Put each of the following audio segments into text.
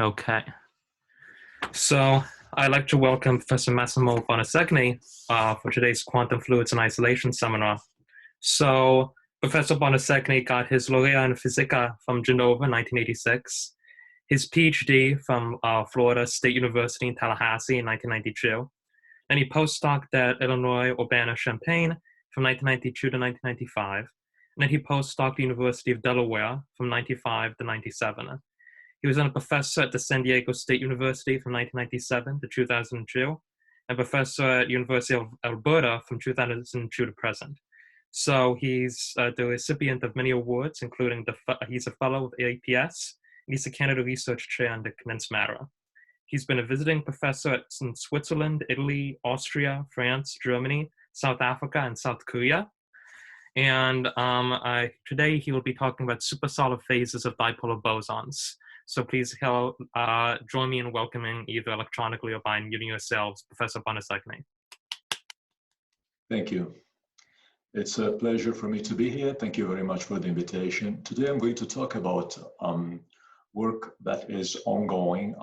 Okay. So I'd like to welcome Professor Massimo Boninsegni for today's Quantum Fluids and Isolation seminar. So Professor Boninsegni got his laurea in Physica from Genova in 1986, his PhD from Florida State University in Tallahassee in 1992, and he postdoced at Illinois Urbana-Champaign from 1992 to 1995, and then he postdoced at the University of Delaware from 95 to 97. He was then a professor at the San Diego State University from 1997 to 2002, and professor at University of Alberta from 2002 to present. So he's the recipient of many awards, including he's a fellow with APS, and he's a Canada Research Chair on the condensed matter. He's been a visiting professor in Switzerland, Italy, Austria, France, Germany, South Africa, and South Korea. And today he will be talking about supersolid phases of dipolar bosons. So please join me in welcoming, either electronically or by muting yourselves, Professor Boninsegni. Thank you. It's a pleasure for me to be here. Thank you very much for the invitation. Today I'm going to talk about work that is ongoing.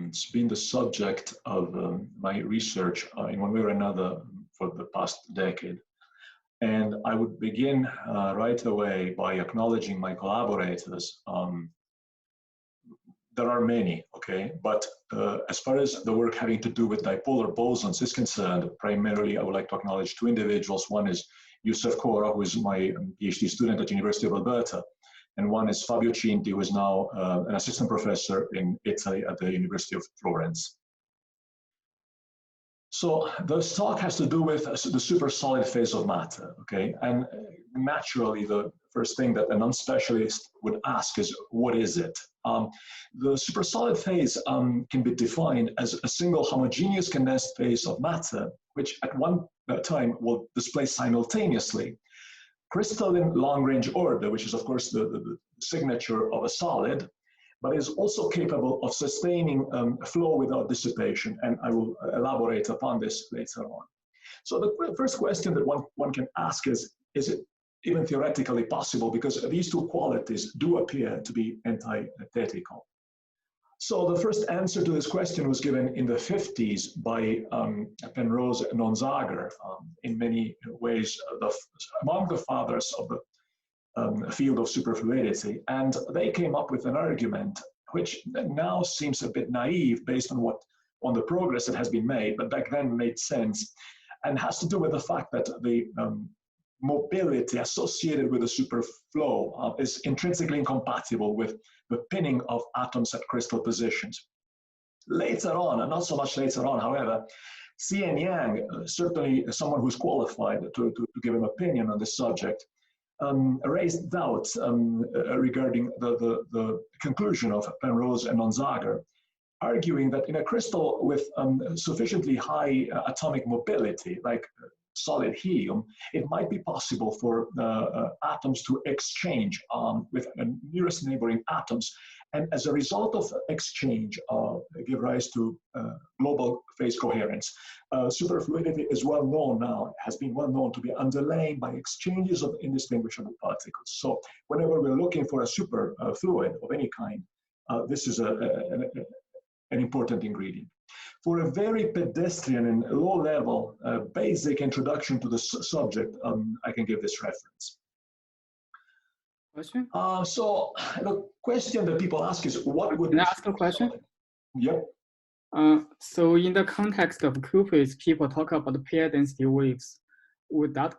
It's been the subject of my research in one way or another for the past decade. And I would begin right away by acknowledging my collaborators. There are many, okay? But as far as the work having to do with dipolar bosons is concerned, primarily I would like to acknowledge two individuals. One is Yusuf Kora, who is my PhD student at the University of Alberta, and one is Fabio Cinti, who is now an assistant professor in Italy at the University of Florence. So this talk has to do with the supersolid phase of matter, okay? And naturally, the first thing that a non-specialist would ask is, what is it? The supersolid phase can be defined as a single homogeneous condensed phase of matter, which at one time will display simultaneously crystalline long-range order, which is of course the signature of a solid, but is also capable of sustaining flow without dissipation. And I will elaborate upon this later on. So the first question that one can ask is it even theoretically possible? Because these two qualities do appear to be antithetical. So the first answer to this question was given in the 50s by Penrose and Nonzager, in many ways among the fathers of the field of superfluidity, and they came up with an argument which now seems a bit naive based on the progress that has been made, but back then made sense, and has to do with the fact that the mobility associated with the superflow is intrinsically incompatible with the pinning of atoms at crystal positions. Later on, and not so much later on, however, C.N. Yang, certainly someone who's qualified to give an opinion on this subject, raised doubts regarding the conclusion of Penrose and Nonzager, arguing that in a crystal with sufficiently high atomic mobility, like solid helium, it might be possible for atoms to exchange with nearest neighboring atoms, and as a result of exchange, give rise to global phase coherence. Superfluidity is well known now, has been well known to be underlain by exchanges of indistinguishable particles. So whenever we're looking for a superfluid of any kind, this is an important ingredient. For a very pedestrian and low-level basic introduction to the subject, I can give this reference. Question? So the question that people ask is, what would— Can I ask a question? Yep. So in the context of cupids, people talk about pair density waves. Would that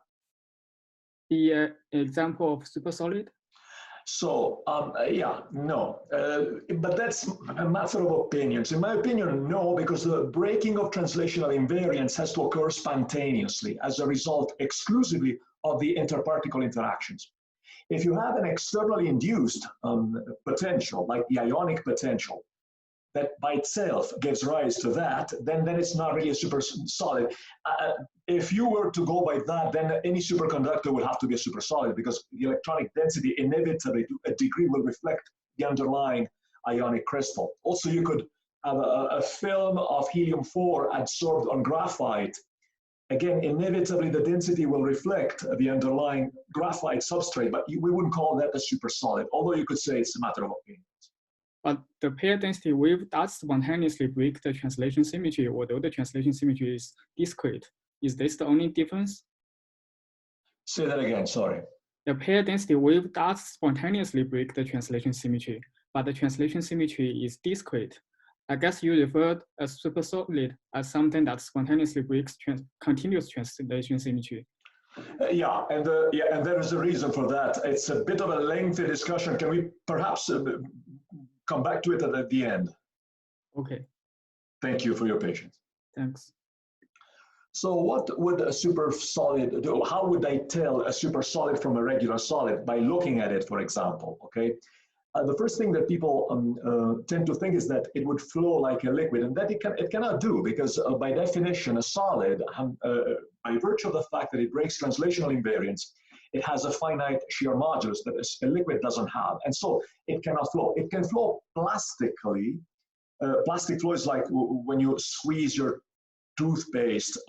be an example of supersolid? So, yeah, no, but that's a matter of opinions. In my opinion, no, because the breaking of translational invariance has to occur spontaneously as a result exclusively of the interparticle interactions. If you have an externally induced potential, like the ionic potential, that by itself gives rise to that, then it's not really a supersolid. If you were to go by that, then any superconductor would have to be a supersolid, because the electronic density inevitably to a degree will reflect the underlying ionic crystal. Also, you could have a film of helium-4 adsorbed on graphite. Again, inevitably the density will reflect the underlying graphite substrate, but we wouldn't call that a supersolid, although you could say it's a matter of opinion. But the pair density wave does spontaneously break the translation symmetry, although the translation symmetry is discrete. Is this the only difference? Say that again, sorry. The pair density wave does spontaneously break the translation symmetry, but the translation symmetry is discrete. I guess you referred a supersolid as something that spontaneously breaks continuous translation symmetry. Yeah, and there is a reason for that. It's a bit of a lengthy discussion. Can we perhaps come back to it at the end? Okay. Thank you for your patience. Thanks. So what would a supersolid do? How would I tell a supersolid from a regular solid? By looking at it, for example, okay? The first thing that people tend to think is that it would flow like a liquid, and that it cannot do, because by definition, a solid, by virtue of the fact that it breaks translational invariance, it has a finite shear modulus that a liquid doesn't have, and so it cannot flow. It can flow plastically. Plastic flow is like when you squeeze your toothpaste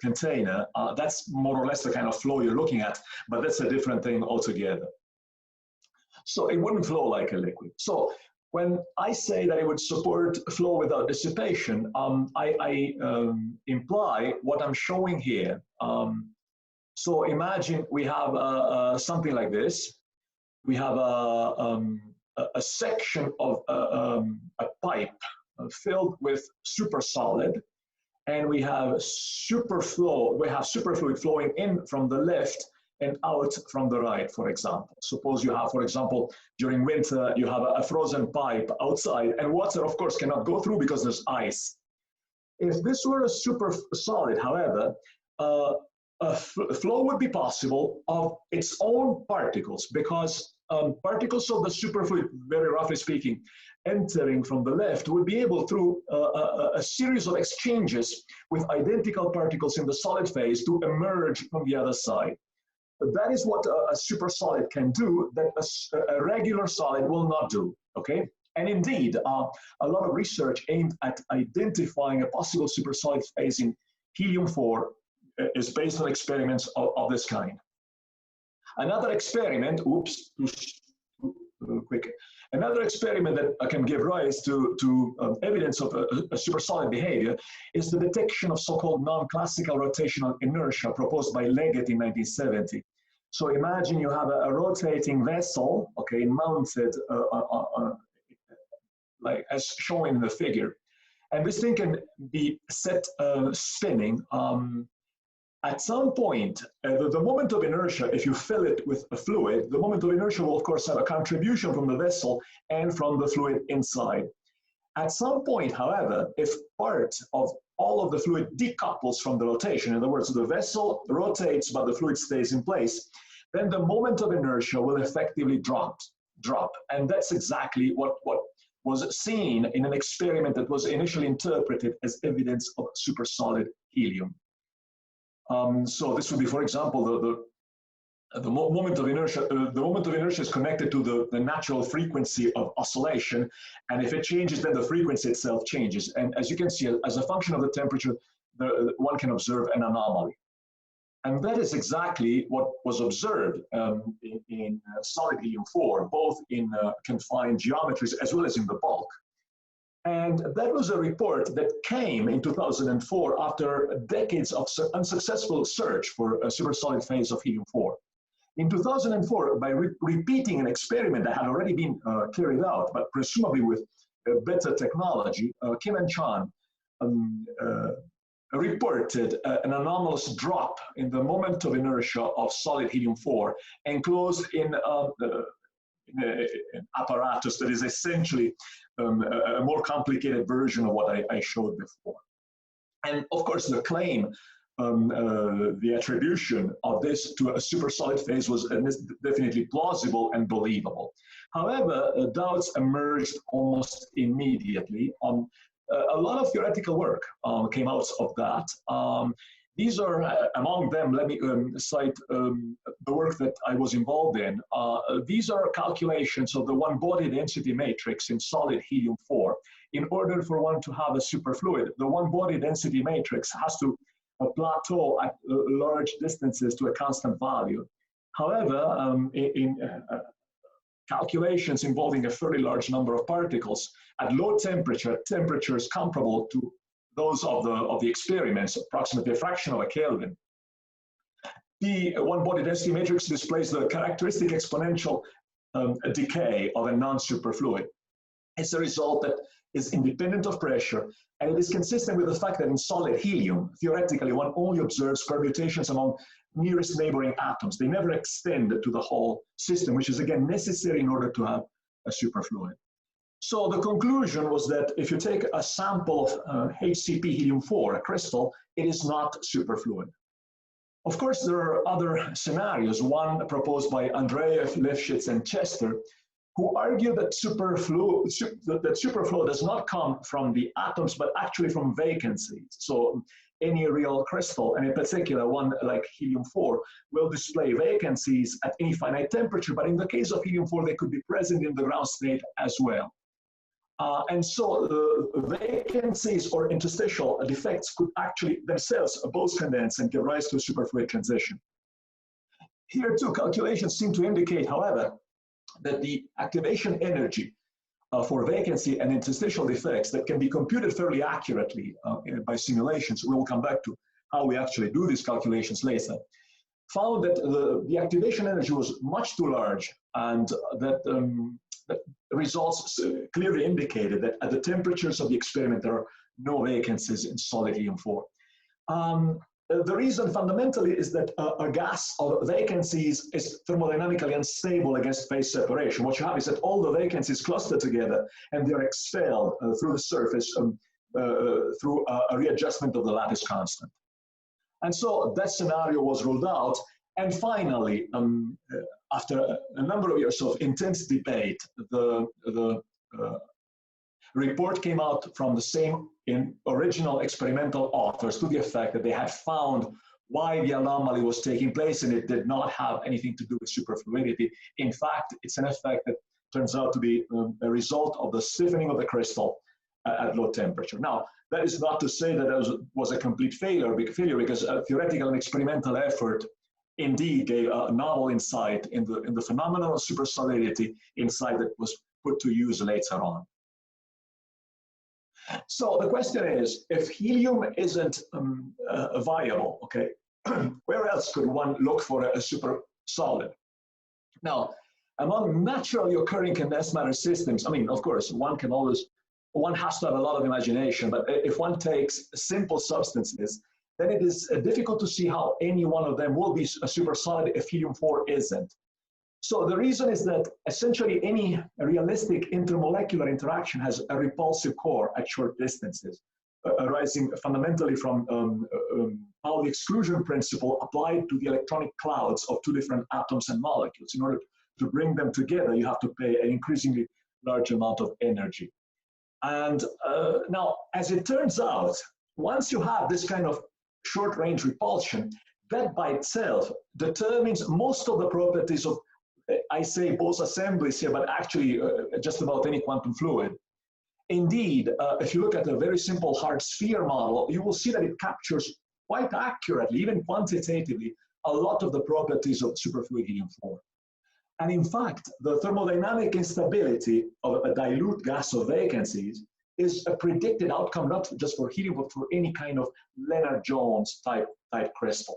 container. That's more or less the kind of flow you're looking at, but that's a different thing altogether. So it wouldn't flow like a liquid. So when I say that it would support flow without dissipation, I imply what I'm showing here. So imagine we have something like this. We have a section of a pipe filled with supersolid, and we have superflow. We have superfluid flowing in from the left and out from the right, for example. Suppose you have, for example, during winter, you have a frozen pipe outside, and water, of course, cannot go through because there's ice. If this were a supersolid, however, a flow would be possible of its own particles, because particles of the superfluid, very roughly speaking, entering from the left would be able, through a series of exchanges with identical particles in the solid phase, to emerge from the other side. That is what a supersolid can do that a regular solid will not do, okay? And indeed, a lot of research aimed at identifying a possible supersolid phase in helium-4 is based on experiments of this kind. Another experiment, another experiment that can give rise to evidence of a supersolid behavior is the detection of so-called non-classical rotational inertia proposed by Leggett in 1970. So imagine you have a rotating vessel, okay, mounted like as shown in the figure, and this thing can be set spinning. At some point, the moment of inertia, if you fill it with a fluid, the moment of inertia will, of course, have a contribution from the vessel and from the fluid inside. At some point, however, if part of all of the fluid decouples from the rotation, in other words, the vessel rotates but the fluid stays in place, then the moment of inertia will effectively drop. And that's exactly what was seen in an experiment that was initially interpreted as evidence of supersolid helium. So this would be, for example, the moment of inertia. The moment of inertia is connected to the natural frequency of oscillation, and if it changes, then the frequency itself changes. And as you can see, as a function of the temperature, one can observe an anomaly. And that is exactly what was observed in solid helium-4, both in confined geometries as well as in the bulk. And that was a report that came in 2004 after decades of unsuccessful search for a supersolid phase of helium-4. In 2004, by repeating an experiment that had already been carried out, but presumably with better technology, Kim and Chan reported an anomalous drop in the moment of inertia of solid helium-4 enclosed in an apparatus that is essentially a more complicated version of what I showed before. And of course, the claim, the attribution of this to a supersolid phase was definitely plausible and believable. However, doubts emerged almost immediately. A lot of theoretical work came out of that. These are, among them, let me cite the work that I was involved in. These are calculations of the one-body density matrix in solid helium-4. In order for one to have a superfluid, the one-body density matrix has to plateau at large distances to a constant value. However, in calculations involving a fairly large number of particles at low temperature, temperatures comparable to those of the experiments, approximately a fraction of a Kelvin. The one-body density matrix displays the characteristic exponential decay of a non-superfluid. It's a result that is independent of pressure, and it is consistent with the fact that in solid helium, theoretically, one only observes permutations among nearest neighboring atoms. They never extend to the whole system, which is again necessary in order to have a superfluid. So the conclusion was that if you take a sample of HCP helium-4, a crystal, it is not superfluid. Of course, there are other scenarios, one proposed by Andreev, Lifshitz, and Chester, who argue that superfluid does not come from the atoms, but actually from vacancies. So any real crystal, and in particular one like helium-4, will display vacancies at any finite temperature, but in the case of helium-4, they could be present in the ground state as well. And so vacancies or interstitial defects could actually themselves Bose condense and give rise to a superfluid transition. Here too, calculations seem to indicate, however, that the activation energy for vacancy and interstitial defects that can be computed fairly accurately by simulations, we will come back to how we actually do these calculations later, found that the activation energy was much too large, and that the results clearly indicated that at the temperatures of the experiment, there are no vacancies in solid helium-4. The reason fundamentally is that a gas of vacancies is thermodynamically unstable against phase separation. What you have is that all the vacancies cluster together and they're expelled through the surface through a readjustment of the lattice constant. And so that scenario was ruled out. And finally, after a number of years of intense debate, the report came out from the same original experimental authors to the effect that they had found why the anomaly was taking place, and it did not have anything to do with superfluidity. In fact, it's an effect that turns out to be a result of the stiffening of the crystal at low temperature. Now, that is not to say that it was a complete failure because a theoretical and experimental effort indeed gave a novel insight in the phenomenon of supersolidity, insight that was put to use later on. So the question is, if helium isn't viable, okay, where else could one look for a supersolid? Now, among naturally occurring condensed matter systems, I mean, of course, one has to have a lot of imagination, but if one takes simple substances, then it is difficult to see how any one of them will be a supersolid if helium-4 isn't. So the reason is that essentially any realistic intermolecular interaction has a repulsive core at short distances, arising fundamentally from Pauli exclusion principle applied to the electronic clouds of two different atoms and molecules. In order to bring them together, you have to pay an increasingly large amount of energy. And now, as it turns out, once you have this kind of short-range repulsion, that by itself determines most of the properties of, I say Bose assemblies here, but actually just about any quantum fluid. Indeed, if you look at a very simple hard sphere model, you will see that it captures quite accurately, even quantitatively, a lot of the properties of superfluid helium-4. And in fact, the thermodynamic instability of a dilute gas of vacancies is a predicted outcome, not just for helium, but for any kind of Lennard-Jones type crystal.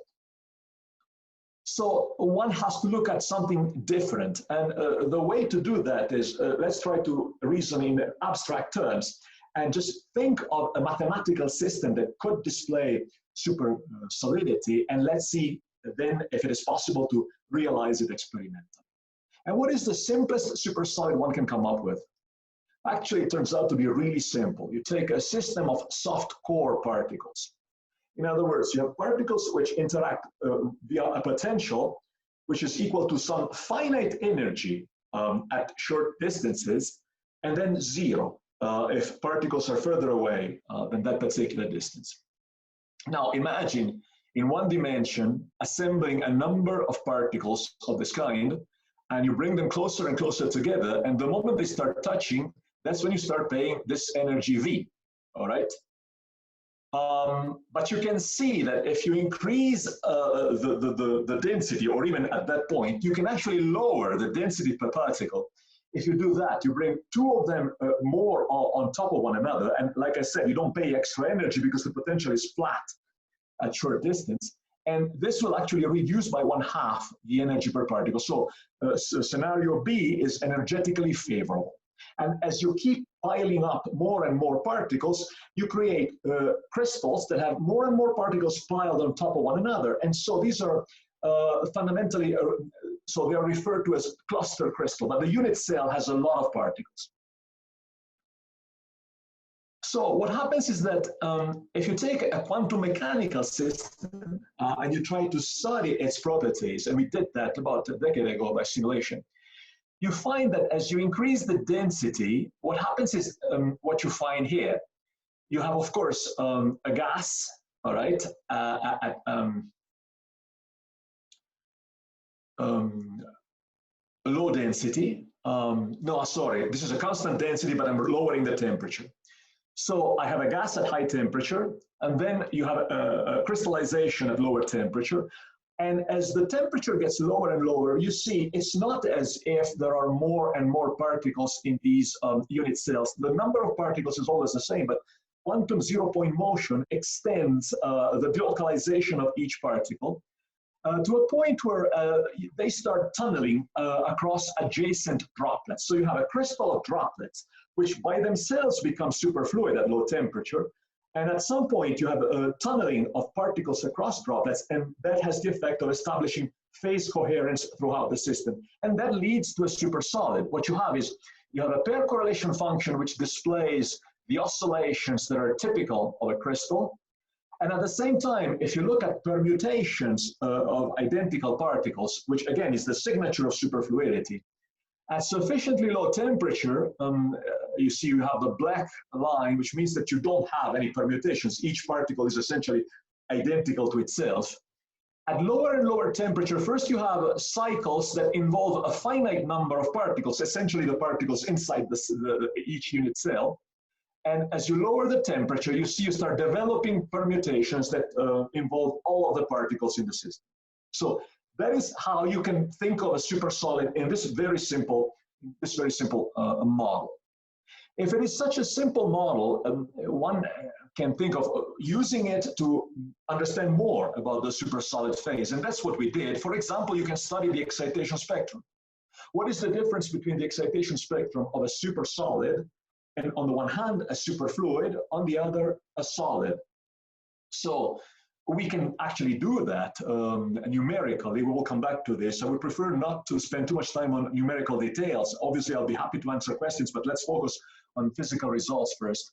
So one has to look at something different. And the way to do that is, let's try to reason in abstract terms and just think of a mathematical system that could display supersolidity, and let's see then if it is possible to realize it experimentally. And what is the simplest supersolid one can come up with? Actually, it turns out to be really simple. You take a system of soft core particles. In other words, you have particles which interact via a potential, which is equal to some finite energy at short distances, and then zero if particles are further away than that particular distance. Now, imagine in one dimension assembling a number of particles of this kind, and you bring them closer and closer together, and the moment they start touching, that's when you start paying this energy V, all right? But you can see that if you increase the density, or even at that point, you can actually lower the density per particle. if you do that, you bring two of them more on top of one another. And like I said, you don't pay extra energy because the potential is flat at short distance. And this will actually reduce by 1/2 the energy per particle. So scenario B is energetically favorable. And as you keep piling up more and more particles, you create crystals that have more and more particles piled on top of one another. And so these are fundamentally, so they are referred to as cluster crystal, but the unit cell has a lot of particles. So what happens is that if you take a quantum mechanical system and you try to study its properties, and we did that about a decade ago by simulation, you find that as you increase the density, what happens is what you find here. You have, of course, a gas, all right, at low density. No, sorry, this is a constant density, but I'm lowering the temperature. So I have a gas at high temperature, and then you have a crystallization at lower temperature. And as the temperature gets lower and lower, you see it's not as if there are more and more particles in these unit cells. The number of particles is always the same, but quantum zero-point motion extends the delocalization of each particle to a point where they start tunneling across adjacent droplets. So you have a crystal of droplets, which by themselves become superfluid at low temperature. And at some point, you have a tunneling of particles across droplets, and that has the effect of establishing phase coherence throughout the system. And that leads to a supersolid. What you have is, you have a pair correlation function which displays the oscillations that are typical of a crystal. And at the same time, if you look at permutations of identical particles, which again is the signature of superfluidity, at sufficiently low temperature, you see you have the black line, which means that you don't have any permutations. Each particle is essentially identical to itself. At lower and lower temperature, first you have cycles that involve a finite number of particles, essentially the particles inside each unit cell. And as you lower the temperature, you see you start developing permutations that involve all of the particles in the system. So that is how you can think of a supersolid in this very simple model. If it is such a simple model, one can think of using it to understand more about the supersolid phase, and that's what we did. For example, you can study the excitation spectrum. What is the difference between the excitation spectrum of a supersolid, and on the one hand, a superfluid, on the other, a solid? So we can actually do that numerically. We will come back to this. I would prefer not to spend too much time on numerical details. Obviously, I'll be happy to answer questions, but let's focus on physical results first.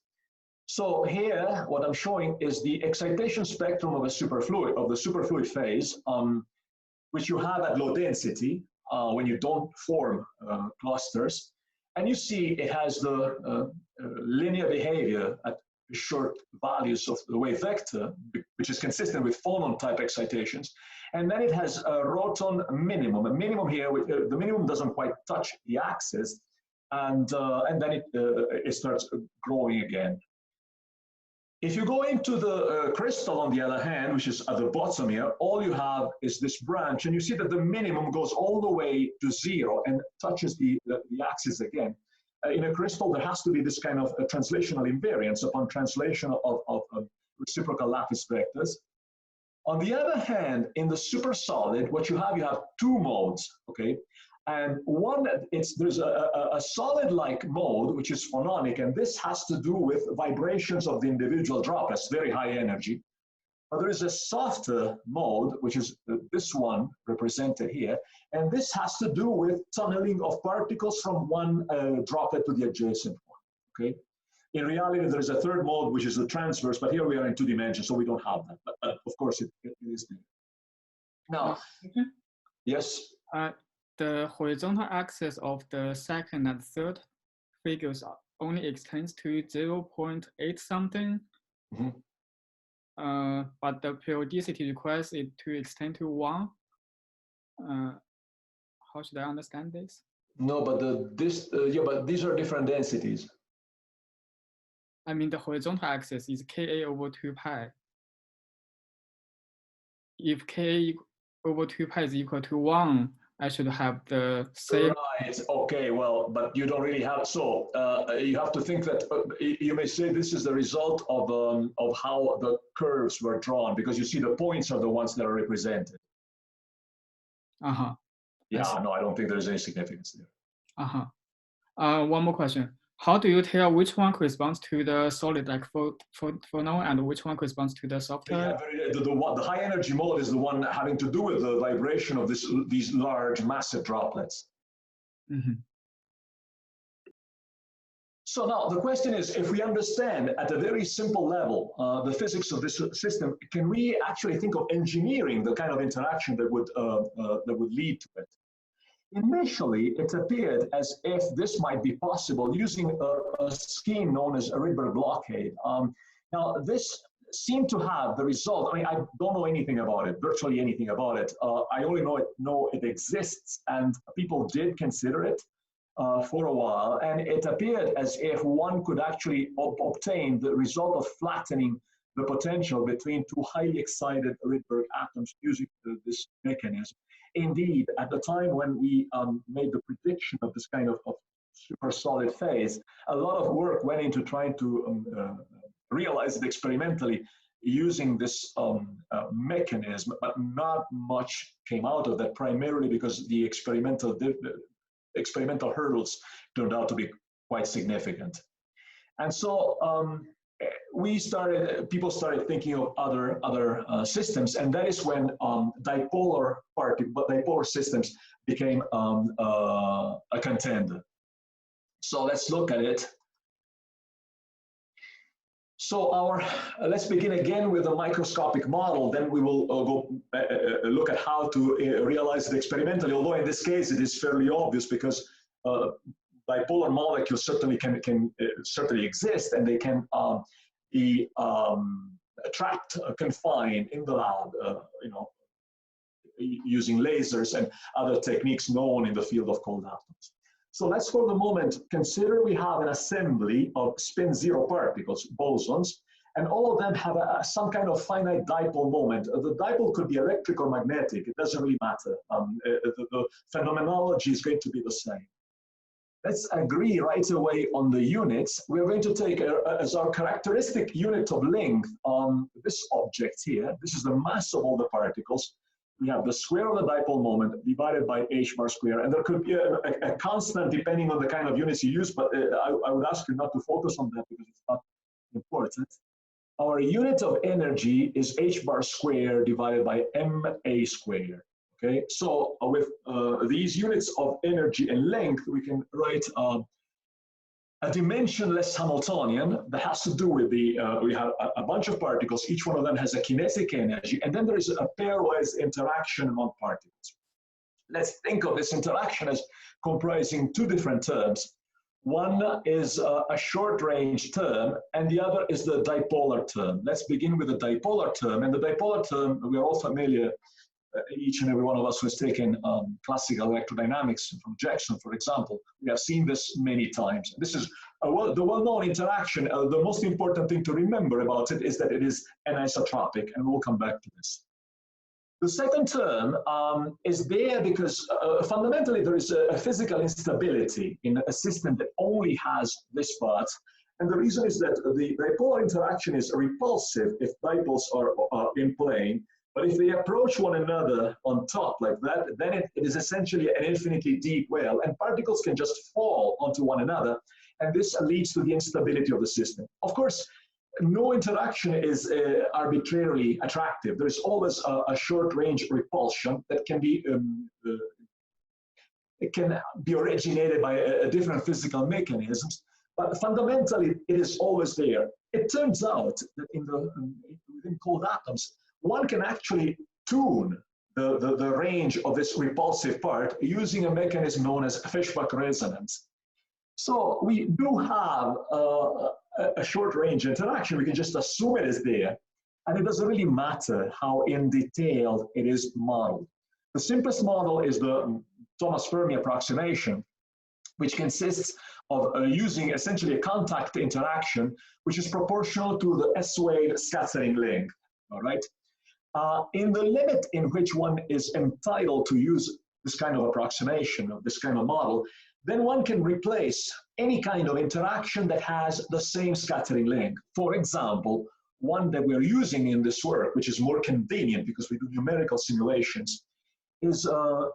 So here, what I'm showing is the excitation spectrum of a superfluid, of the superfluid phase, which you have at low density when you don't form clusters. And you see it has the linear behavior at short values of the wave vector, which is consistent with phonon type excitations. And then it has a Roton minimum. A minimum here, the minimum doesn't quite touch the axis, and then it starts growing again. If you go into the crystal, on the other hand, which is at the bottom here, all you have is this branch, and you see that the minimum goes all the way to 0 and touches the axis again. In a crystal, there has to be this kind of a translational invariance upon translation of reciprocal lattice vectors. On the other hand, in the supersolid, what you have two modes, okay? And one, there's a solid-like mode, which is phononic, and this has to do with vibrations of the individual droplets, very high energy. But there is a softer mode, which is this one represented here, and this has to do with tunneling of particles from one droplet to the adjacent one, okay? In reality, there is a third mode, which is the transverse, but here we are in 2 dimensions, so we don't have that, but of course it is there. Now, yes? The horizontal axis of the second and third figures only extends to 0.8 something. Mm-hmm. But the periodicity requires it to extend to 1. How should I understand this? No, but but these are different densities. I mean, the horizontal axis is Ka over 2 pi. If Ka over 2 pi is equal to 1, I should have the same. Right. Okay. Well, but you don't really have. So you have to think that you may say this is the result of how the curves were drawn, because you see the points are the ones that are represented. Uh-huh. Yeah. No, I don't think there's any significance there. Uh-huh. One more question. How do you tell which one corresponds to the solid, like for now, and which one corresponds to the soft? Yeah, the high energy mode is the one having to do with the vibration of these large, massive droplets. Mm-hmm. So now the question is, if we understand at a very simple level the physics of this system, can we actually think of engineering the kind of interaction that would lead to it? Initially, it appeared as if this might be possible using a scheme known as a Rydberg Blockade. Now, this seemed to have the result. I mean, I don't know anything about it, virtually anything about it. I only know it exists, and people did consider it for a while, and it appeared as if one could actually obtain the result of flattening the potential between two highly excited Rydberg atoms using this mechanism. Indeed, at the time when we made the prediction of this kind of super solid phase, a lot of work went into trying to realize it experimentally using this mechanism, but not much came out of that, primarily because the experimental hurdles turned out to be quite significant. And so people started thinking of other systems, and that is when dipolar systems became a contender. So let's look at it. So let's begin again with a microscopic model. Then we will go look at how to realize it experimentally. Although in this case it is fairly obvious, because dipolar molecules certainly can certainly exist, and they can be trapped, confined in the lab, using lasers and other techniques known in the field of cold atoms. So let's, for the moment, consider we have an assembly of spin zero particles, bosons, and all of them have some kind of finite dipole moment. The dipole could be electric or magnetic. It doesn't really matter. The phenomenology is going to be the same. Let's agree right away on the units. We're going to take as our characteristic unit of length this object here. This is the mass of all the particles. We have the square of the dipole moment divided by h bar square, and there could be a constant depending on the kind of units you use, but I would ask you not to focus on that because it's not important. Our unit of energy is h bar square divided by ma square. Okay, so with these units of energy and length, we can write a dimensionless Hamiltonian that has to do with we have a bunch of particles, each one of them has a kinetic energy, and then there is a pairwise interaction among particles. Let's think of this interaction as comprising two different terms. One is a short-range term, and the other is the dipolar term. Let's begin with the dipolar term, and the dipolar term, we are all familiar, each and every one of us who has taken classical electrodynamics from Jackson, for example. We have seen this many times. This is the well-known interaction. The most important thing to remember about it is that it is anisotropic, and we'll come back to this. The second term is there because fundamentally there is a physical instability in a system that only has this part. And the reason is that the dipolar interaction is repulsive if dipoles are in plane. But if they approach one another on top like that, then it is essentially an infinitely deep well, and particles can just fall onto one another, and this leads to the instability of the system. Of course, no interaction is arbitrarily attractive. There is always a short-range repulsion that can be originated by different physical mechanisms, but fundamentally it is always there. It turns out that within cold atoms, one can actually tune the range of this repulsive part using a mechanism known as Fishbach resonance. So we do have a short-range interaction. We can just assume it is there, and it doesn't really matter how in detail it is modeled. The simplest model is the Thomas Fermi approximation, which consists of using essentially a contact interaction, which is proportional to the S-wave scattering length, all right? In the limit in which one is entitled to use this kind of approximation of this kind of model, then one can replace any kind of interaction that has the same scattering length. For example, one that we're using in this work, which is more convenient because we do numerical simulations, is a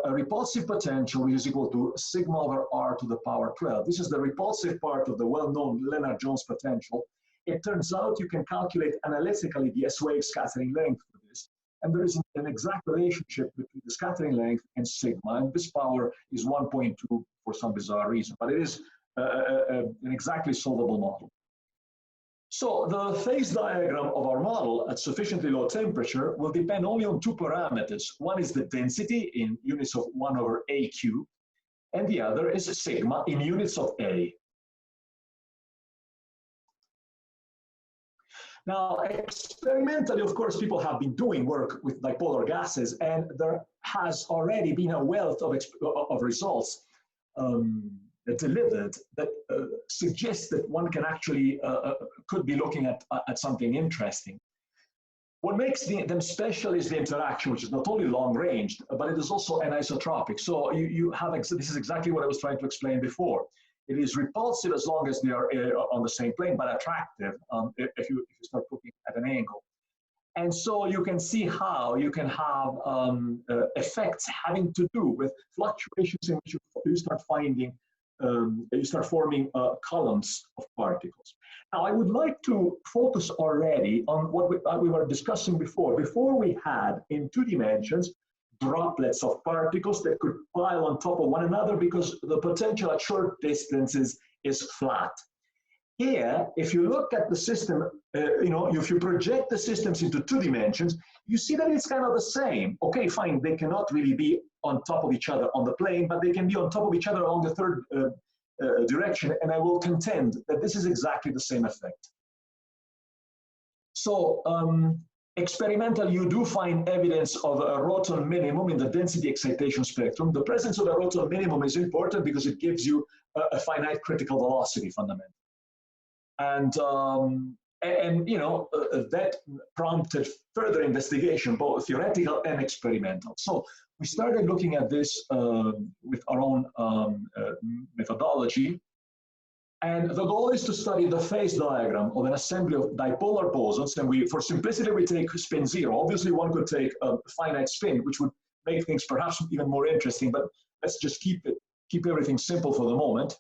repulsive potential which is equal to sigma over r to the power 12. This is the repulsive part of the well-known Lennard-Jones potential. It turns out you can calculate analytically the S-wave scattering length for this, and there is an exact relationship between the scattering length and sigma, and this power is 1.2 for some bizarre reason, but it is an exactly solvable model. So the phase diagram of our model at sufficiently low temperature will depend only on two parameters. One is the density in units of 1 over AQ, and the other is sigma in units of A. Now, experimentally, of course, people have been doing work with dipolar gases, and there has already been a wealth of results delivered that suggests that one can actually could be looking at something interesting. What makes them special is the interaction, which is not only long-ranged, but it is also anisotropic. So you have, this is exactly what I was trying to explain before. It is repulsive as long as they are on the same plane, but attractive if you start looking at an angle. And so you can see how you can have effects having to do with fluctuations in which you start finding, you start forming columns of particles. Now, I would like to focus already on what we were discussing before. Before we had, in 2 dimensions, droplets of particles that could pile on top of one another because the potential at short distances is flat. Here, if you look at the system, if you project the systems into 2 dimensions, you see that it's kind of the same. Okay, fine, they cannot really be on top of each other on the plane, but they can be on top of each other along the 3rd direction, and I will contend that this is exactly the same effect. So, experimentally, you do find evidence of a Roton minimum in the density excitation spectrum. The presence of a Roton minimum is important because it gives you a finite critical velocity fundamentally. And that prompted further investigation, both theoretical and experimental. So we started looking at this with our own methodology. And the goal is to study the phase diagram of an assembly of dipolar bosons. And for simplicity, we take spin 0. Obviously, one could take a finite spin, which would make things perhaps even more interesting, but let's just keep everything simple for the moment.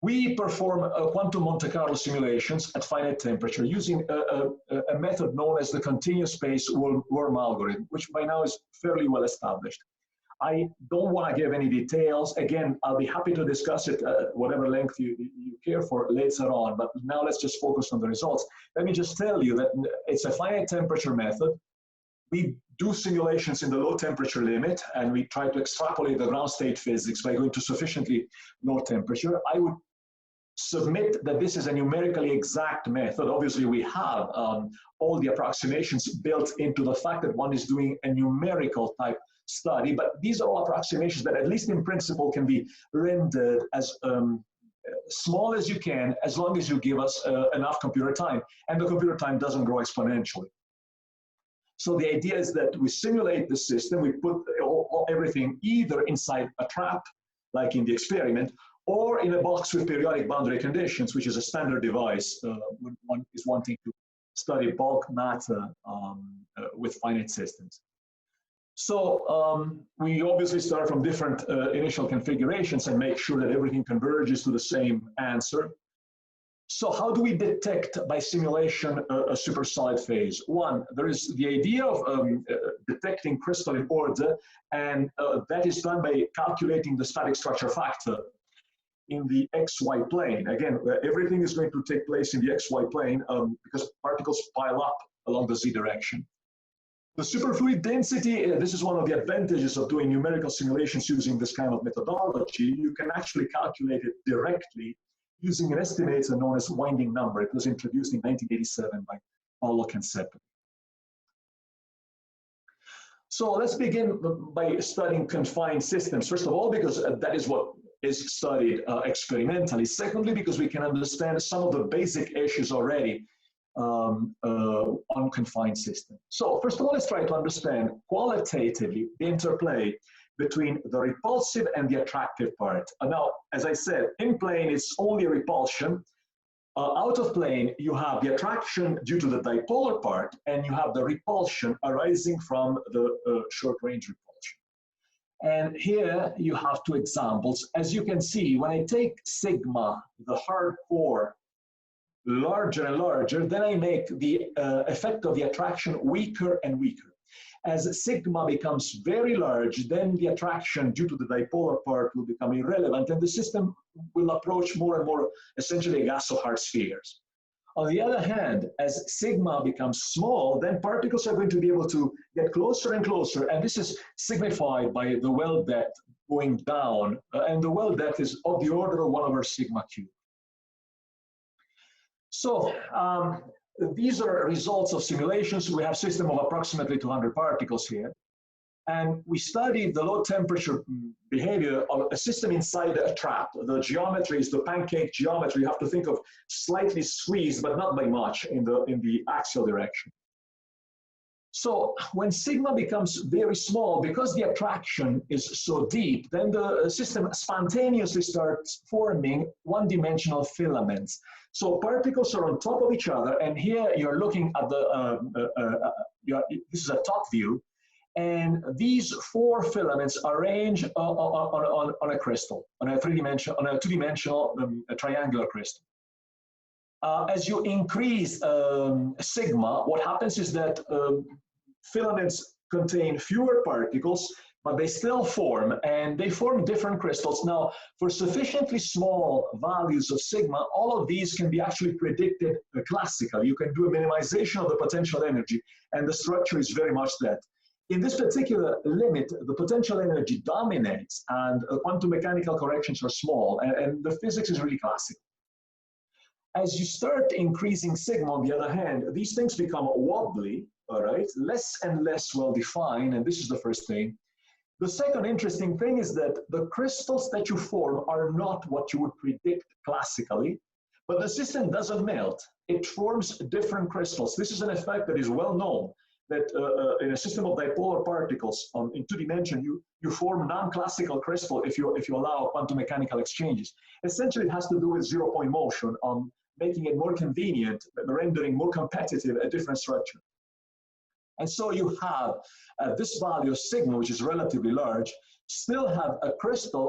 We perform quantum Monte Carlo simulations at finite temperature using a method known as the continuous space worm algorithm, which by now is fairly well established. I don't want to give any details. Again, I'll be happy to discuss it whatever length you care for later on, but now let's just focus on the results. Let me just tell you that it's a finite temperature method. We do simulations in the low temperature limit, and we try to extrapolate the ground state physics by going to sufficiently low temperature. I would submit that this is a numerically exact method. Obviously, we have all the approximations built into the fact that one is doing a numerical type study, but these are all approximations that, at least in principle, can be rendered as small as you can, as long as you give us enough computer time, and the computer time doesn't grow exponentially. So the idea is that we simulate the system, we put everything either inside a trap, like in the experiment, or in a box with periodic boundary conditions, which is a standard device when one is wanting to study bulk matter with finite systems. So we obviously start from different initial configurations and make sure that everything converges to the same answer. So how do we detect by simulation a supersolid phase? One, there is the idea of detecting crystalline order, and that is done by calculating the static structure factor in the XY plane. Again, everything is going to take place in the XY plane because particles pile up along the Z direction. The superfluid density, this is one of the advantages of doing numerical simulations using this kind of methodology. You can actually calculate it directly using an estimator known as winding number. It was introduced in 1987 by Paolo Concepoli. So let's begin by studying confined systems. First of all, because that is what is studied experimentally. Secondly, because we can understand some of the basic issues already on confined systems. So first of all, let's try to understand qualitatively the interplay between the repulsive and the attractive part. Now, as I said, in plane, it's only repulsion. Out of plane, you have the attraction due to the dipolar part, and you have the repulsion arising from the short-range repulsion. And here you have two examples. As you can see, when I take sigma, the hard core, larger and larger, then I make the effect of the attraction weaker and weaker. As sigma becomes very large, then the attraction due to the dipolar part will become irrelevant, and the system will approach more and more essentially a gas of hard spheres. On the other hand, as sigma becomes small, then particles are going to be able to get closer and closer, and this is signified by the well depth going down, and the well depth is of the order of 1/sigma cubed. So, these are results of simulations. We have a system of approximately 200 particles here. And we studied the low temperature behavior of a system inside a trap. The geometry is the pancake geometry. You have to think of slightly squeezed, but not by much in the axial direction. So when sigma becomes very small, because the attraction is so deep, then the system spontaneously starts forming one-dimensional filaments. So particles are on top of each other, and here you're looking at this is a top view, and these four filaments arrange on a crystal, on a two-dimensional triangular crystal. As you increase sigma, what happens is that filaments contain fewer particles, but they still form, and they form different crystals. Now, for sufficiently small values of sigma, all of these can be actually predicted classically. You can do a minimization of the potential energy, and the structure is very much that. In this particular limit, the potential energy dominates, and quantum mechanical corrections are small, and the physics is really classical. As you start increasing sigma, on the other hand, these things become wobbly, all right, less and less well-defined, and this is the first thing. The second interesting thing is that the crystals that you form are not what you would predict classically, but the system doesn't melt. It forms different crystals. This is an effect that is well known, that in a system of dipolar particles in two dimension, you form non-classical crystal if you allow quantum mechanical exchanges. Essentially, it has to do with zero-point motion, making it more convenient, rendering more competitive a different structure. And so you have this value of sigma, which is relatively large, still have a crystal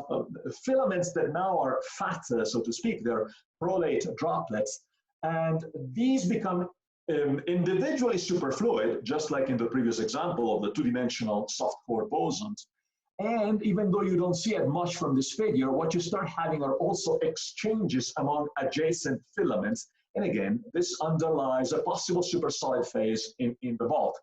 of filaments that now are fatter, so to speak. They're prolate droplets. And these become individually superfluid, just like in the previous example of the two-dimensional soft core bosons. And even though you don't see it much from this figure, what you start having are also exchanges among adjacent filaments. And again, this underlies a possible supersolid phase in the bulk.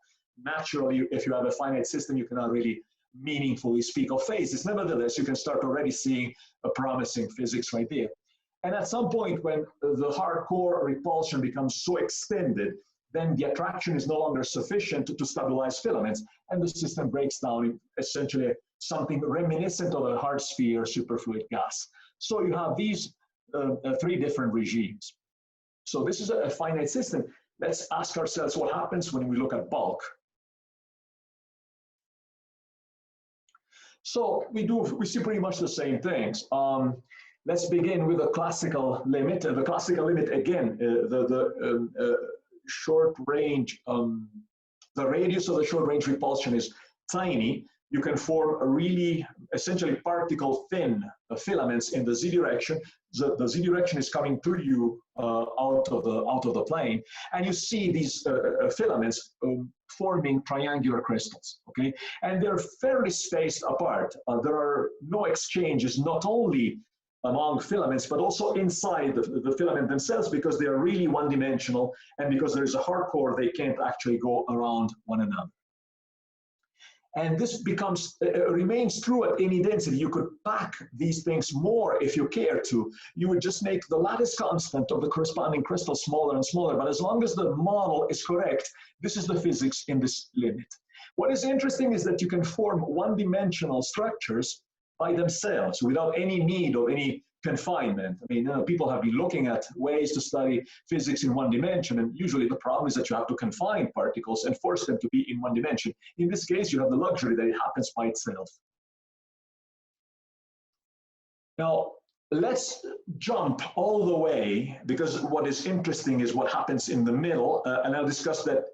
Naturally, if you have a finite system, you cannot really meaningfully speak of phases. Nevertheless, you can start already seeing a promising physics right there. And at some point, when the hardcore repulsion becomes so extended, then the attraction is no longer sufficient to stabilize filaments, and the system breaks down in essentially something reminiscent of a hard sphere superfluid gas. So you have these three different regimes. So this is a finite system. Let's ask ourselves what happens when we look at bulk. So we see pretty much the same things. Let's begin with a classical limit. The classical limit, again, short range, the radius of the short range repulsion is tiny. You can form a really essentially particle thin filaments in the z direction. The z direction is coming to you out of the plane, and you see these filaments forming triangular crystals. Okay, and they're fairly spaced apart. There are no exchanges, not only among filaments, but also inside the filament themselves, because they are really one-dimensional, and because there is a hard core, they can't actually go around one another. And this remains true at any density. You could pack these things more if you care to. You would just make the lattice constant of the corresponding crystal smaller and smaller, but as long as the model is correct, this is the physics in this limit. What is interesting is that you can form one-dimensional structures by themselves without any need of any confinement. I mean, people have been looking at ways to study physics in one dimension, and usually the problem is that you have to confine particles and force them to be in one dimension. In this case, you have the luxury that it happens by itself. Now, let's jump all the way, because what is interesting is what happens in the middle, and I'll discuss that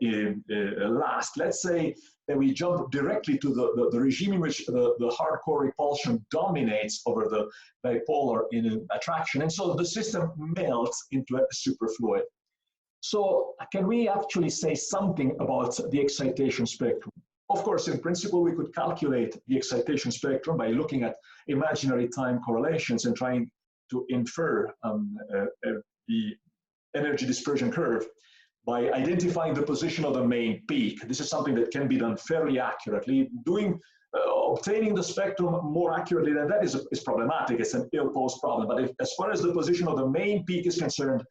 last. Let's say that we jump directly to the regime in which the hardcore repulsion dominates over the dipolar in attraction, and so the system melts into a superfluid. So can we actually say something about the excitation spectrum? Of course, in principle, we could calculate the excitation spectrum by looking at imaginary time correlations and trying to infer the energy dispersion curve by identifying the position of the main peak. This is something that can be done fairly accurately. Obtaining the spectrum more accurately than that is problematic. It's an ill-posed problem. But as far as the position of the main peak is concerned,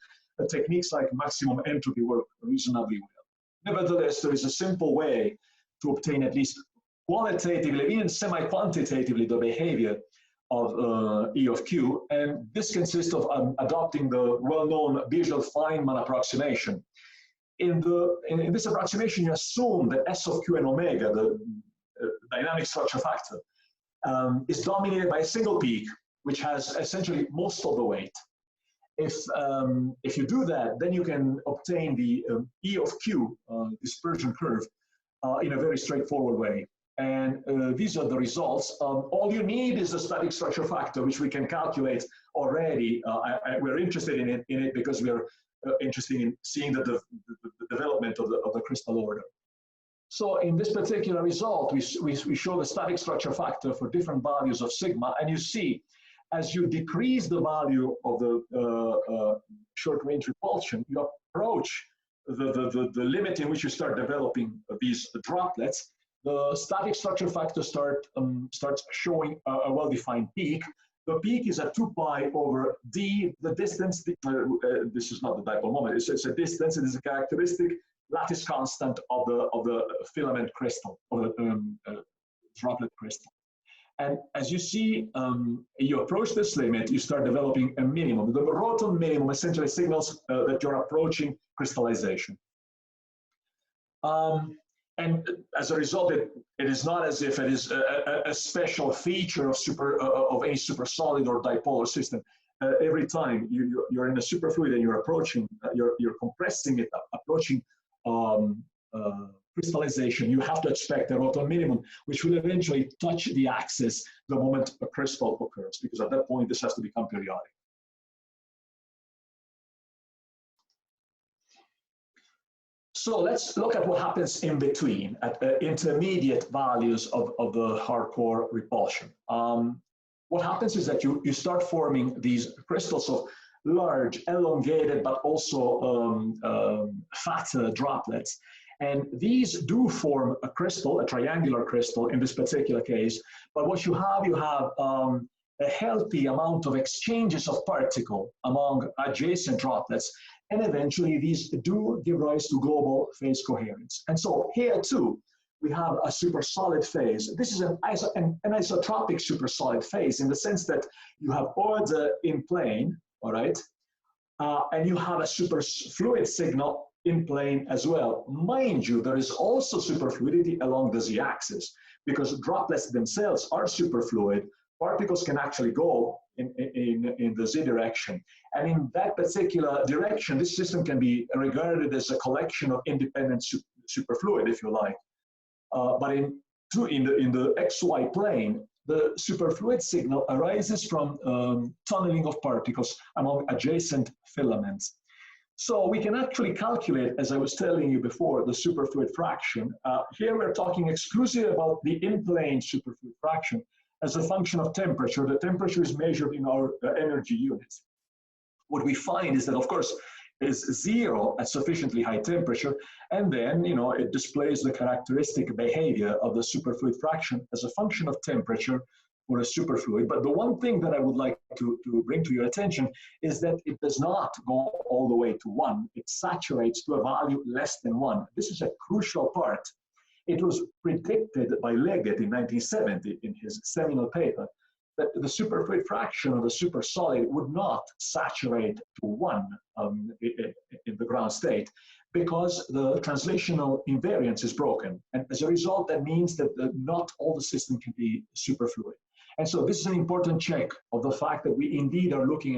techniques like maximum entropy work reasonably well. Nevertheless, there is a simple way to obtain at least qualitatively, even semi-quantitatively, the behavior of E of Q, and this consists of adopting the well-known visual Feynman approximation. In this approximation, you assume that S of Q and omega, the dynamic structure factor, is dominated by a single peak, which has essentially most of the weight. If you do that, then you can obtain the E of Q dispersion curve in a very straightforward way. And these are the results. All you need is a static structure factor, which we can calculate already. We're interested in it because we're interested in seeing the development of the crystal order. So in this particular result, we show the static structure factor for different values of sigma, and you see, as you decrease the value of the short-range repulsion, you approach the limit in which you start developing these droplets. The static structure factor starts showing a well-defined peak. The peak is at 2 pi over d. The distance, this is not the dipole moment, it's a distance. It is a characteristic lattice constant of the filament crystal, or the droplet crystal. And as you see, you approach this limit, you start developing a minimum. The Roton minimum essentially signals that you're approaching crystallization. And as a result, it is not as if it is a special feature of any supersolid or dipolar system. Every time you're in a superfluid and you're approaching, you're compressing it, approaching crystallization, you have to expect a Roton minimum, which will eventually touch the axis the moment a crystal occurs, because at that point this has to become periodic. So let's look at what happens in between, at intermediate values of the hardcore repulsion. What happens is that you start forming these crystals of large, elongated, but also fatter droplets. And these do form a crystal, a triangular crystal in this particular case. But what you have a healthy amount of exchanges of particle among adjacent droplets. And eventually these do give rise to global phase coherence. And so here too, we have a supersolid phase. This is an isotropic supersolid phase in the sense that you have order in plane, all right? And you have a superfluid signal in plane as well. Mind you, there is also superfluidity along the z-axis because droplets themselves are superfluid. Particles can actually go in the z direction. And in that particular direction, this system can be regarded as a collection of independent superfluid, if you like. But in the XY plane, the superfluid signal arises from tunneling of particles among adjacent filaments. So we can actually calculate, as I was telling you before, the superfluid fraction. Here we're talking exclusively about the in-plane superfluid fraction as a function of temperature. The temperature is measured in our energy units. What we find is that, of course, is zero at sufficiently high temperature, and then it displays the characteristic behavior of the superfluid fraction as a function of temperature for a superfluid. But the one thing that I would like to bring to your attention is that it does not go all the way to 1. It saturates to a value less than 1. This is a crucial part. It was predicted by Leggett in 1970 in his seminal paper that the superfluid fraction of a supersolid would not saturate to 1 in the ground state because the translational invariance is broken. And as a result, that means that not all the system can be superfluid. And so this is an important check of the fact that we indeed are looking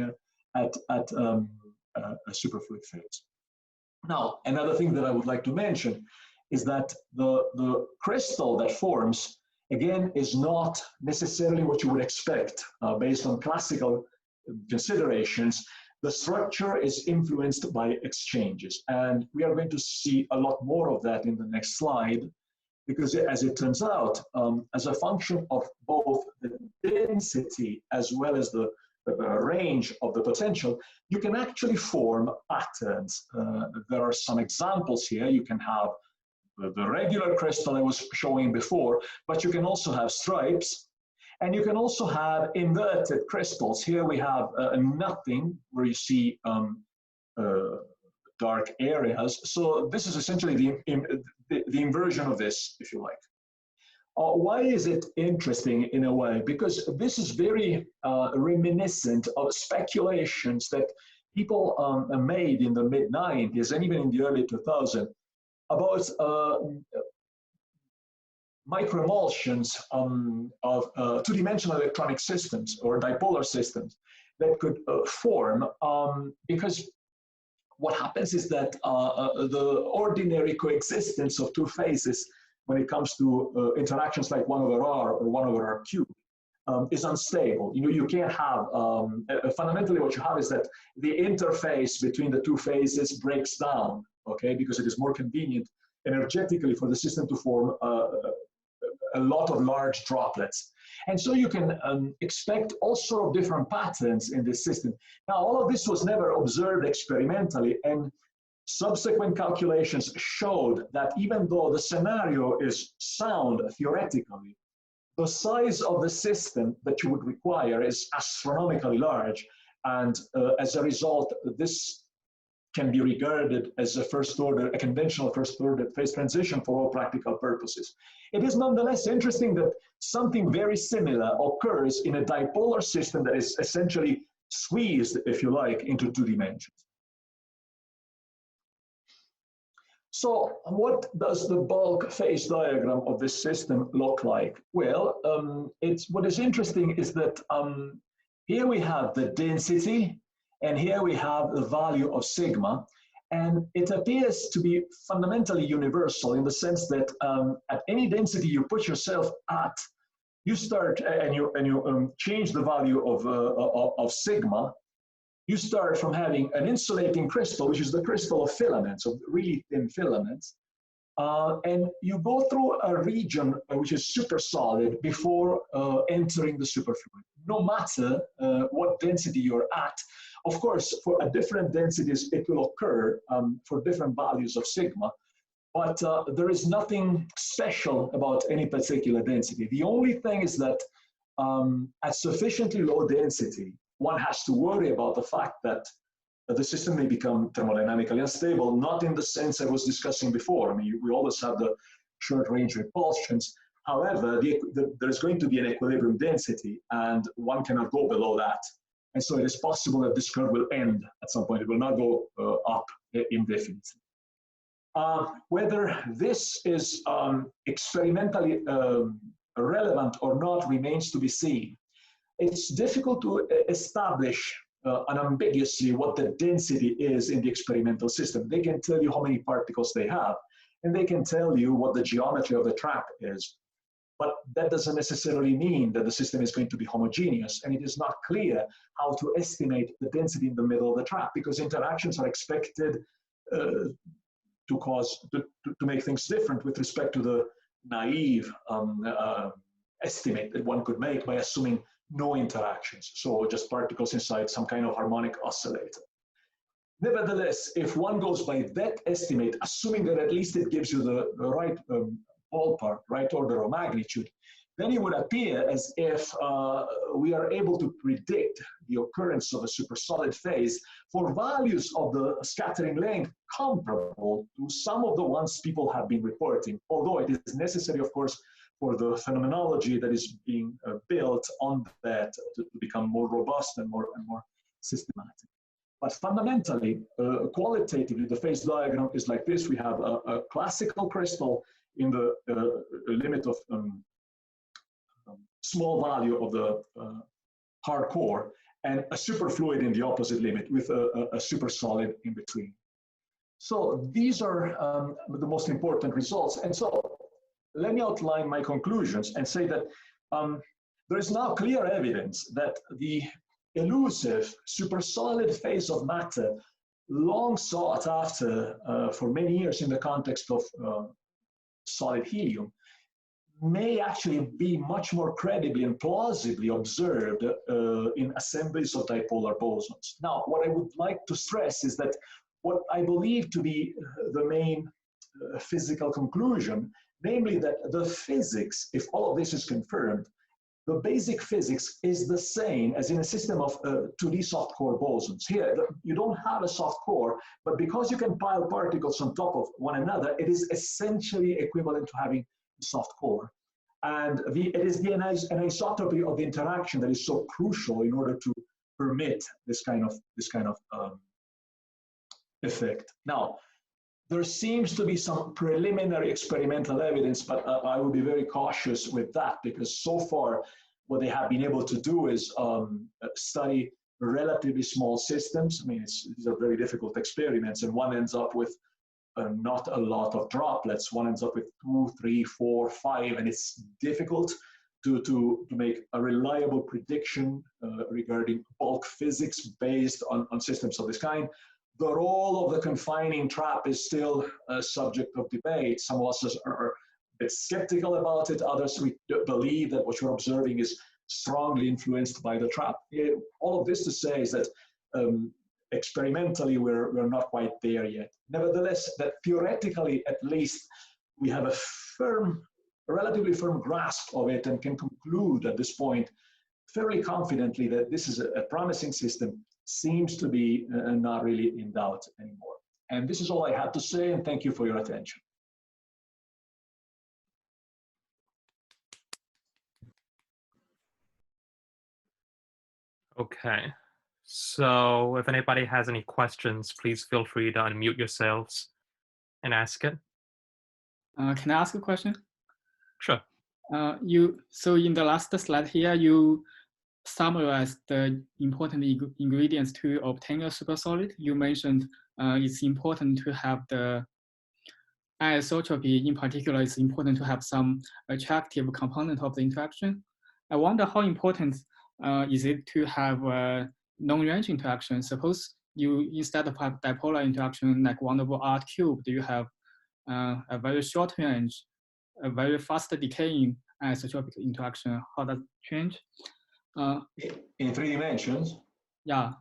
at a superfluid phase. Now, another thing that I would like to mention is that the crystal that forms, again, is not necessarily what you would expect based on classical considerations. The structure is influenced by exchanges. And we are going to see a lot more of that in the next slide, because as it turns out, as a function of both the density as well as the range of the potential, you can actually form patterns. There are some examples here. You can have the regular crystal I was showing before, but you can also have stripes, and you can also have inverted crystals. Here we have nothing, where you see dark areas. So this is essentially the inversion of this, if you like. Why is it interesting in a way? Because this is very reminiscent of speculations that people made in the mid-90s and even in the early 2000s about microemulsions of two-dimensional electronic systems or dipolar systems that could form, because what happens is that the ordinary coexistence of two phases when it comes to interactions like 1 over r or 1 over r cubed is unstable. You know, you can't have, fundamentally what you have is that the interface between the two phases breaks down, okay, because it is more convenient energetically for the system to form a lot of large droplets. And so you can expect all sorts of different patterns in this system. Now, all of this was never observed experimentally, and subsequent calculations showed that even though the scenario is sound theoretically, the size of the system that you would require is astronomically large, and as a result, this can be regarded as a conventional first-order phase transition for all practical purposes. It is nonetheless interesting that something very similar occurs in a dipolar system that is essentially squeezed, if you like, into 2 dimensions. So what does the bulk phase diagram of this system look like? Well, what is interesting is that here we have the density, and here we have the value of sigma, and it appears to be fundamentally universal in the sense that at any density you put yourself at, you start and you change the value of sigma. You start from having an insulating crystal, which is the crystal of filaments, of really thin filaments, and you go through a region which is super solid before entering the superfluid. No matter what density you're at, of course, for different densities, it will occur for different values of sigma, but there is nothing special about any particular density. The only thing is that at sufficiently low density, one has to worry about the fact that the system may become thermodynamically unstable, not in the sense I was discussing before. I mean, we always have the short-range repulsions. However, there's going to be an equilibrium density, and one cannot go below that. And so it is possible that this curve will end at some point. It will not go up indefinitely. Whether this is experimentally relevant or not remains to be seen. It's difficult to establish unambiguously what the density is in the experimental system. They can tell you how many particles they have, and they can tell you what the geometry of the trap is. But that doesn't necessarily mean that the system is going to be homogeneous, and it is not clear how to estimate the density in the middle of the trap, because interactions are expected to make things different with respect to the naive estimate that one could make by assuming no interactions, so just particles inside some kind of harmonic oscillator. Nevertheless, if one goes by that estimate, assuming that at least it gives you the right ballpark, right order of magnitude, then it would appear as if we are able to predict the occurrence of a supersolid phase for values of the scattering length comparable to some of the ones people have been reporting, although it is necessary, of course, for the phenomenology that is being built on that to become more robust and more systematic. But fundamentally, qualitatively, the phase diagram is like this. We have a classical crystal in the limit of small value of the hard core, and a superfluid in the opposite limit with a supersolid in between. So these are the most important results. And so let me outline my conclusions and say that there is now clear evidence that the elusive supersolid phase of matter, long sought after for many years in the context of solid helium, may actually be much more credibly and plausibly observed in assemblies of dipolar bosons. Now, what I would like to stress is that what I believe to be the main physical conclusion, namely that the physics, if all of this is confirmed, the basic physics is the same as in a system of 2D soft core bosons. Here, you don't have a soft core, but because you can pile particles on top of one another, it is essentially equivalent to having a soft core. And it is the anisotropy of the interaction that is so crucial in order to permit this kind of effect. Now, there seems to be some preliminary experimental evidence, but I would be very cautious with that, because so far what they have been able to do is study relatively small systems. I mean, these are very difficult experiments, and one ends up with not a lot of droplets. One ends up with 2, 3, 4, 5, and it's difficult to make a reliable prediction regarding bulk physics based on systems of this kind. The role of the confining trap is still a subject of debate. Some of us are a bit skeptical about it. Others we believe that what you're observing is strongly influenced by the trap. All of this to say is that experimentally we're not quite there yet. Nevertheless, that theoretically at least we have a relatively firm grasp of it and can conclude at this point fairly confidently that this is a promising system. Seems to be not really in doubt anymore. And this is all I had to say, and thank you for your attention. Okay, so if anybody has any questions, please feel free to unmute yourselves and ask it. Can I ask a question? Sure. So in the last slide here, you summarize the important ingredients to obtain a supersolid. You mentioned it's important to have the anisotropy. In particular, it's important to have some attractive component of the interaction. I wonder how important is it to have a non-range interaction. Suppose you, instead of have dipolar interaction like 1/R³, you have a very short range, a very fast decaying anisotropic interaction. How does it change? In 3 dimensions? Yeah.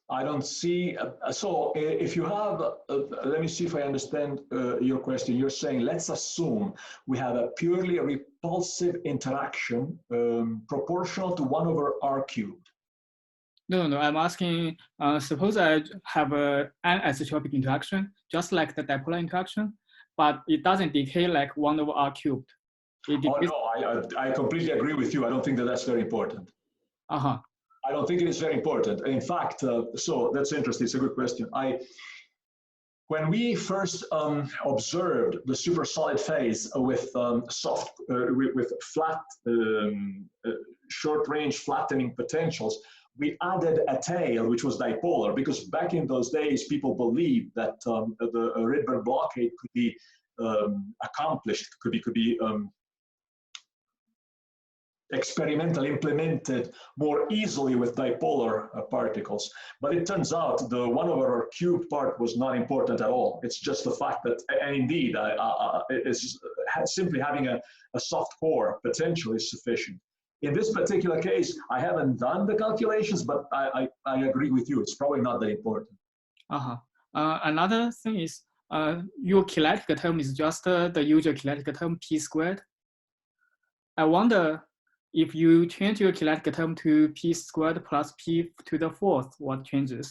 I don't see, so if you have, let me see if I understand your question. You're saying, let's assume we have a purely repulsive interaction proportional to 1/R³. No, I'm asking, suppose I have an anisotropic interaction, just like the dipolar interaction, but it doesn't decay like 1/R³. Oh no, I completely agree with you. I don't think that that's very important. Uh-huh. I don't think it is very important. In fact, so that's interesting. It's a good question. When we first observed the supersolid phase with with flat, short-range flattening potentials, we added a tail, which was dipolar, because back in those days, people believed that the Rydberg blockade could be accomplished, could be experimentally implemented more easily with dipolar particles. But it turns out the 1/R³ part was not important at all. It's just the fact that, and indeed, simply having a soft core potential is sufficient. In this particular case, I haven't done the calculations, but I agree with you. It's probably not that important. Another thing is, your kinetic term is just the usual kinetic term p². I wonder, if you change your kinetic term to p² plus p⁴, what changes?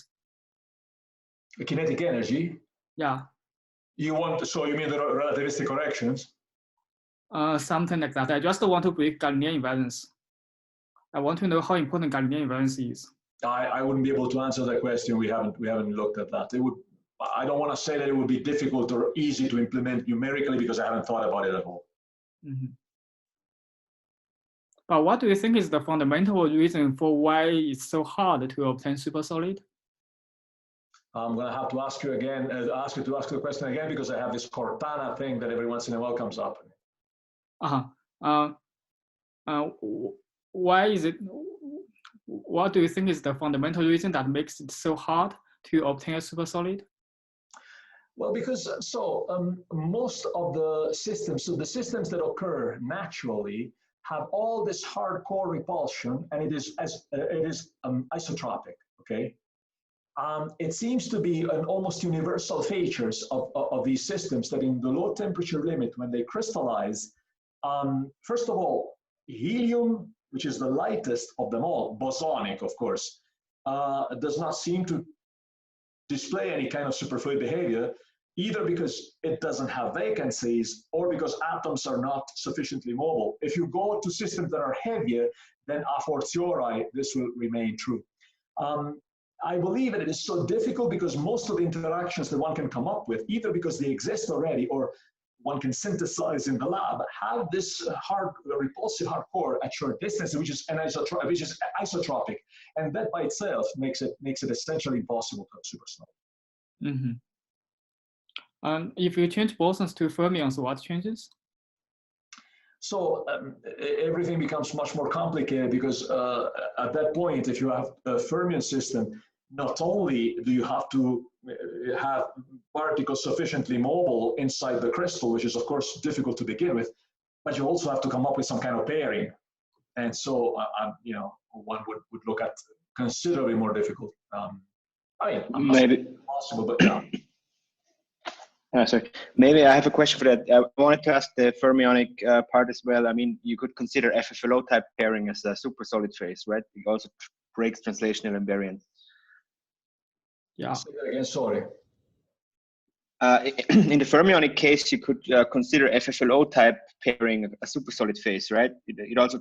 The kinetic energy? Yeah. So you mean the relativistic corrections? Something like that. I just want to break Galilean invariance. I want to know how important Galilean invariance is. I wouldn't be able to answer that question. We haven't looked at that. I don't want to say that it would be difficult or easy to implement numerically because I haven't thought about it at all. Mm-hmm. But what do you think is the fundamental reason for why it's so hard to obtain supersolid? I'm going to have to ask you again, ask you to ask the question again, because I have this Cortana thing that every once in a while comes up. Why is it? What do you think is the fundamental reason that makes it so hard to obtain a supersolid? Well, because most of the systems, so the systems that occur naturally, have all this hardcore repulsion, and it is isotropic. Okay. It seems to be an almost universal features of these systems that in the low temperature limit, when they crystallize, first of all, helium, which is the lightest of them all, bosonic, of course, does not seem to display any kind of superfluid behavior, either because it doesn't have vacancies or because atoms are not sufficiently mobile. If you go to systems that are heavier, then a fortiori, this will remain true. I believe it is so difficult because most of the interactions that one can come up with, either because they exist already or one can synthesize in the lab, have this repulsive hardcore at short distance, which is isotropic, and that by itself makes it essentially impossible to have supersolid. Mm-hmm. If you change bosons to fermions, what changes? So everything becomes much more complicated because at that point, if you have a fermion system, not only do you have to have particles sufficiently mobile inside the crystal, which is of course difficult to begin with, but you also have to come up with some kind of pairing. And so, one would look at considerably more difficult. I mean, maybe possible, but yeah. Sorry, maybe I have a question for that. I wanted to ask the fermionic part as well. I mean, you could consider FFLO type pairing as a supersolid phase, right? It also breaks translational invariance. Yeah. Say that again, sorry. In the fermionic case, you could consider FFLO type pairing a supersolid phase, right? It also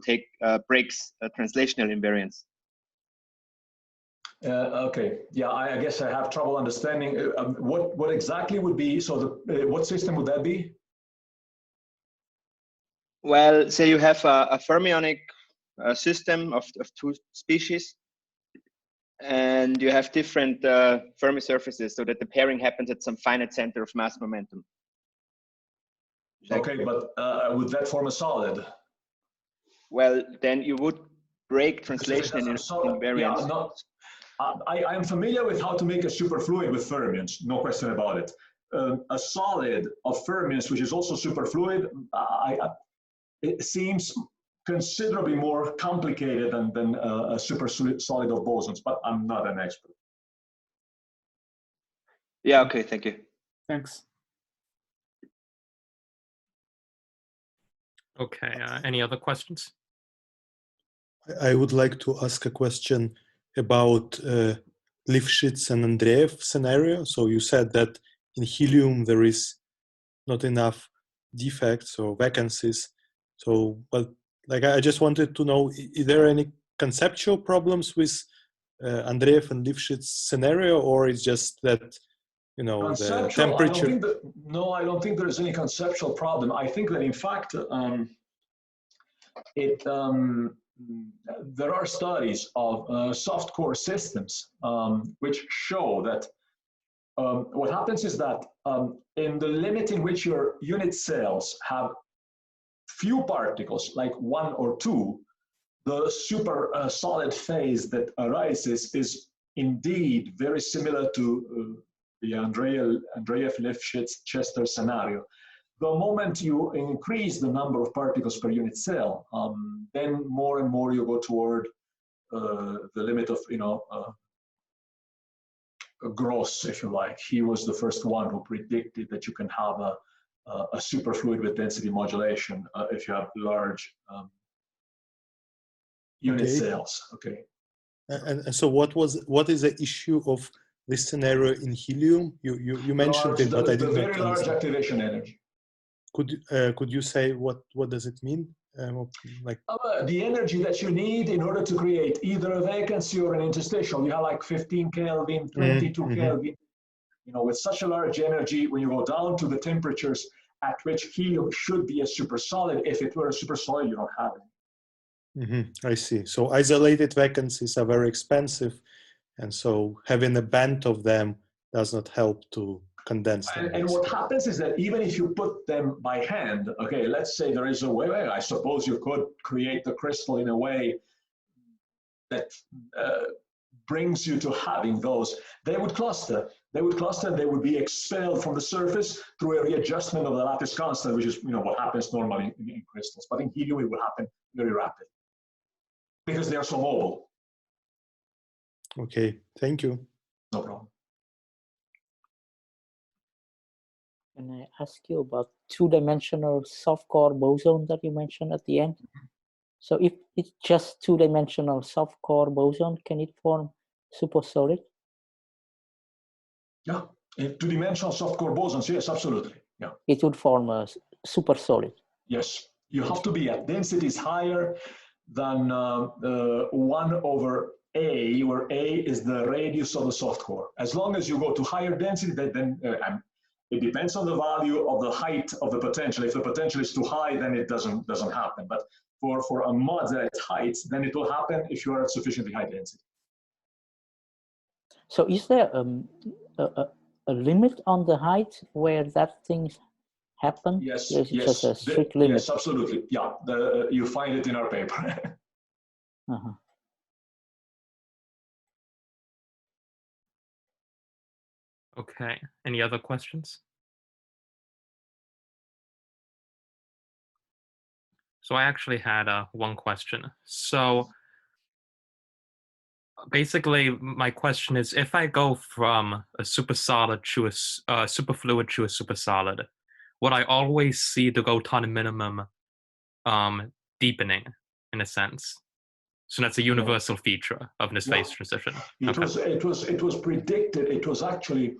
breaks translational invariance. Okay, yeah, I guess I have trouble understanding what exactly would be, so what system would that be? Well, say you have a fermionic system of two species, and you have different Fermi surfaces so that the pairing happens at some finite center of mass momentum. Okay, but would that form a solid? Well, then you would break translation invariance. Yeah, no, I am familiar with how to make a superfluid with fermions, no question about it. A solid of fermions, which is also superfluid, it seems considerably more complicated than a supersolid of bosons, but I'm not an expert. Yeah, okay, thank you. Thanks. Okay, any other questions? I would like to ask a question about Lifshitz and Andreev scenario. So you said that in helium there is not enough defects or vacancies. So, well, like I just wanted to know, is there any conceptual problems with Andreev and Lifshitz scenario, or it's just that, you know, the temperature? I don't think there's any conceptual problem. I think that in fact, there are studies of soft core systems which show that what happens is that in the limit in which your unit cells have few particles, like one or two, the super solid phase that arises is indeed very similar to the Andreev-Lifshitz-Chester scenario. The moment you increase the number of particles per unit cell, then more and more you go toward the limit of, Gross, if you like. He was the first one who predicted that you can have a superfluid with density modulation if you have large unit cells. Okay. And so what is the issue of this scenario in helium? You mentioned it, but I didn't very large activation energy. Could you say what does it mean? The energy that you need in order to create either a vacancy or an interstitial. You have like 15 Kelvin, 22 Kelvin. With such a large energy, when you go down to the temperatures at which helium should be a supersolid, if it were a supersolid, you don't have it. I see. So isolated vacancies are very expensive, and so having a band of them does not help to condense them. And what happens is that even if you put them by hand, okay, let's say there is a way, I suppose you could create the crystal in a way that brings you to having those, they would cluster. They would cluster and they would be expelled from the surface through a readjustment of the lattice constant, which is what happens normally in crystals. But in helium, it would happen very rapidly because they are so mobile. Okay, thank you. No problem. Can I ask you about two-dimensional soft core boson that you mentioned at the end? So if it's just two-dimensional soft core boson, can it form supersolid? Yeah, in two-dimensional soft core bosons, yes, absolutely. Yeah. It would form a supersolid. Yes, you have to be at densities higher than 1/A, where A is the radius of the soft core. As long as you go to higher density, then it depends on the value of the height of the potential. If the potential is too high, then it doesn't happen. But for a moderate height, then it will happen if you are at sufficiently high density. So is there a limit on the height where that things happen? Yes, There's yes, just a strict limit. yes, absolutely. Yeah, you find it in our paper. Okay, any other questions? So I actually had one question. So basically, my question is, if I go from a supersolid to a superfluid to a supersolid, would I always see the Gotan minimum deepening in a sense? So that's a universal feature of this phase transition. It was predicted. It was actually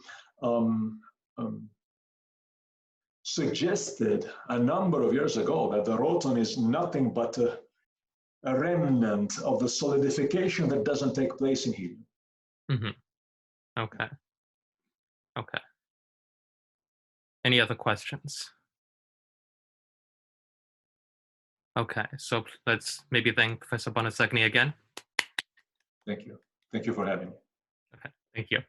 suggested a number of years ago that the roton is nothing but a remnant of the solidification that doesn't take place in helium. Okay. Okay. Any other questions? Okay, so let's maybe thank Professor Boninsegni again. Thank you. Thank you for having me. Okay, thank you.